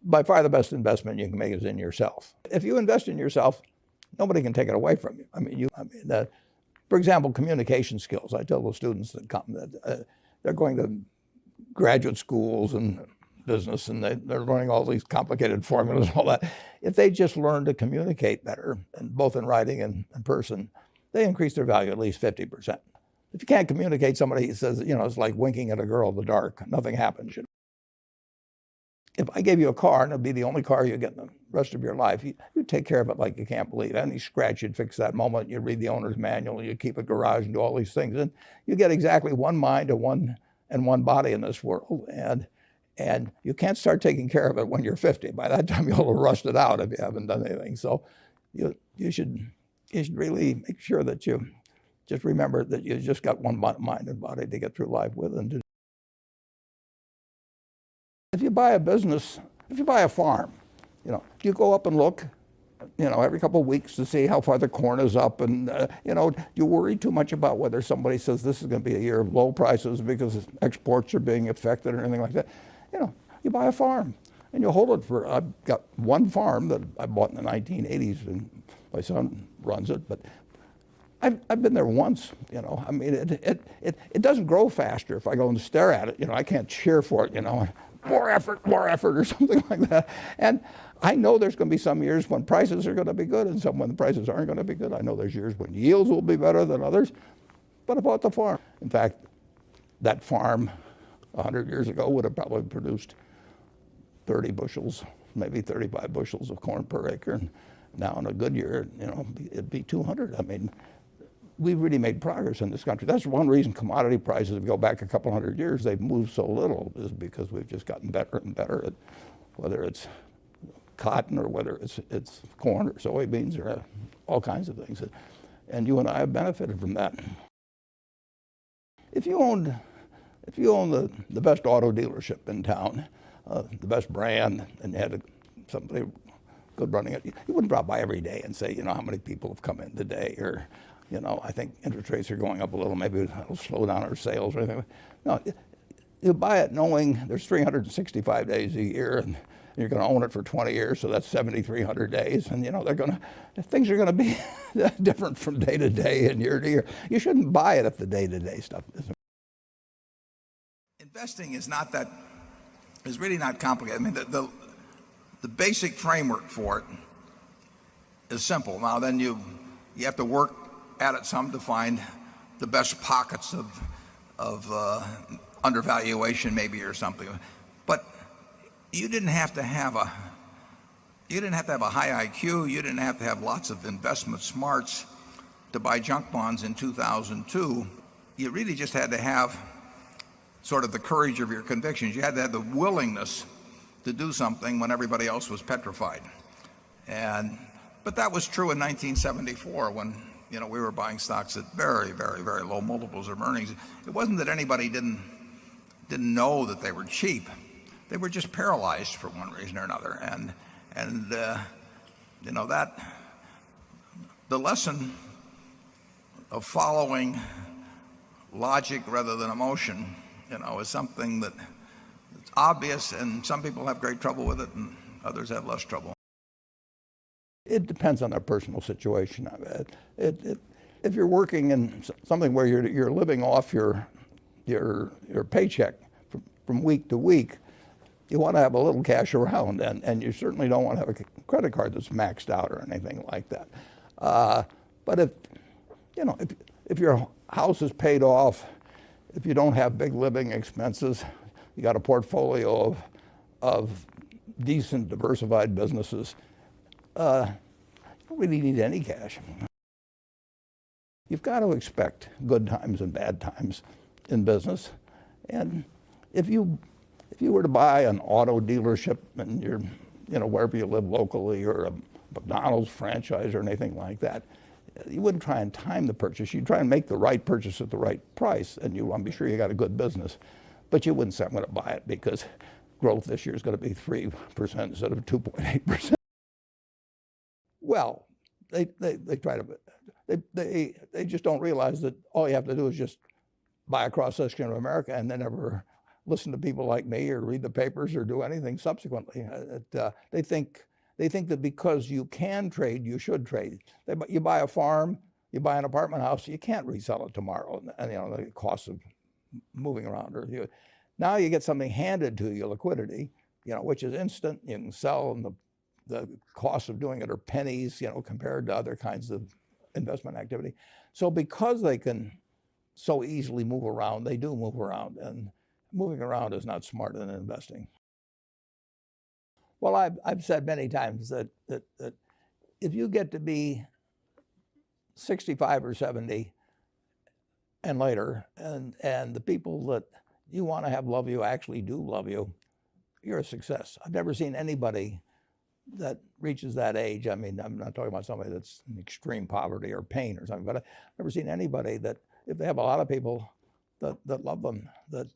by far the best investment you can make is in yourself. If you invest in yourself, nobody can take it away from you. For example, communication skills. I tell the students that come that they're going to graduate schools and business, and they're learning all these complicated formulas and all that. If they just learn to communicate better, and both in writing and in person, they increase their value at least 50%. If you can't communicate, somebody says, it's like winking at a girl in the dark. Nothing happens. If I gave you a car, and it'd be the only car you get in the rest of your life, you'd take care of it like you can't believe. Any scratch, you'd fix that moment. You'd read the owner's manual. You'd keep a garage and do all these things. And you get exactly one mind and one body in this world. And you can't start taking care of it when you're 50. By that time, you'll have rusted out if you haven't done anything. So you should really make sure that you just remember that you just got one mind and body to get through life with. And if you buy a business, if you buy a farm, you go up and look, every couple of weeks to see how far the corn is up, and do you worry too much about whether somebody says this is going to be a year of low prices because exports are being affected or anything like that? You buy a farm and you hold it for. I've got one farm that I bought in the 1980s, and my son runs it, but I've been there once. It doesn't grow faster if I go and stare at it. I can't cheer for it. More effort, or something like that. And I know there's going to be some years when prices are going to be good and some when the prices aren't going to be good. I know there's years when yields will be better than others. But I bought the farm. In fact, that farm 100 years ago would have probably produced 30 bushels, maybe 35 bushels of corn per acre. And now in a good year, it'd be 200. We've really made progress in this country. That's one reason commodity prices, if you go back a couple hundred years, they've moved so little, is because we've just gotten better and better at whether it's cotton or whether it's corn or soybeans or all kinds of things. And you and I have benefited from that. If you own the best auto dealership in town, the best brand, and you had somebody good running it, you wouldn't drop by every day and say, how many people have come in today, or I think interest rates are going up a little, maybe it'll slow down our sales or anything. No, you buy it knowing there's 365 days a year, and you're going to own it for 20 years, so that's 7,300 days, and things are going to be different from day to day and year to year. You shouldn't buy it if the day-to-day stuff isn't. Investing is really not complicated. The basic framework for it is simple. Now then you have to work at it some to find the best pockets of undervaluation maybe or something. But you didn't have to have a high IQ. You didn't have to have lots of investment smarts to buy junk bonds in 2002. You really just had to have sort of the courage of your convictions. You had to have the willingness to do something when everybody else was petrified. But that was true in 1974 when we were buying stocks at very, very, very low multiples of earnings. It wasn't that anybody didn't know that they were cheap. They were just paralyzed for one reason or another. And that the lesson of following logic rather than emotion, is something that's obvious, and some people have great trouble with it and others have less trouble. It depends on their personal situation. If you're working in something where you're living off your paycheck from week to week, you want to have a little cash around, and you certainly don't want to have a credit card that's maxed out or anything like that. But if your house is paid off, if you don't have big living expenses, you got a portfolio of decent diversified businesses, you don't really need any cash. You've got to expect good times and bad times in business. And if you were to buy an auto dealership and you're, wherever you live locally, or a McDonald's franchise or anything like that, you wouldn't try and time the purchase. You'd try and make the right purchase at the right price, and you want to be sure you got a good business. But you wouldn't say, I'm going to buy it because growth this year is going to be 3% instead of 2.8%. Well, they try to, they just don't realize that all you have to do is just buy a cross-section of America, and they never listen to people like me or read the papers or do anything subsequently. They think that because you can trade, you should trade. You buy a farm, you buy an apartment house, you can't resell it tomorrow, and the cost of moving around. Now you get something handed to you, liquidity, which is instant. You can sell, and the cost of doing it are pennies, compared to other kinds of investment activity. So because they can so easily move around, they do move around, and moving around is not smarter than investing. Well, I've said many times that if you get to be 65 or 70 and later, and the people that you want to have love you actually do love you, you're a success. I've never seen anybody that reaches that age. I mean, I'm not talking about somebody that's in extreme poverty or pain or something, but I've never seen anybody that, if they have a lot of people that love them, that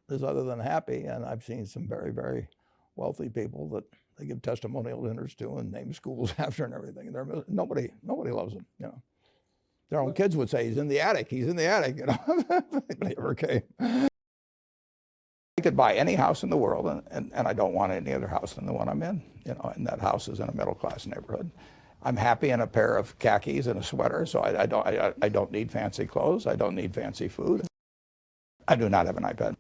is other than happy. And I've seen some very, very wealthy people that they give testimonial dinners to and name schools after and everything. And nobody loves them, Their own kids would say, he's in the attic, But he never came. I could buy any house in the world, and I don't want any other house than the one I'm in, and that house is in a middle-class neighborhood. I'm happy in a pair of khakis and a sweater, so I don't need fancy clothes. I don't need fancy food. I do not have an iPad.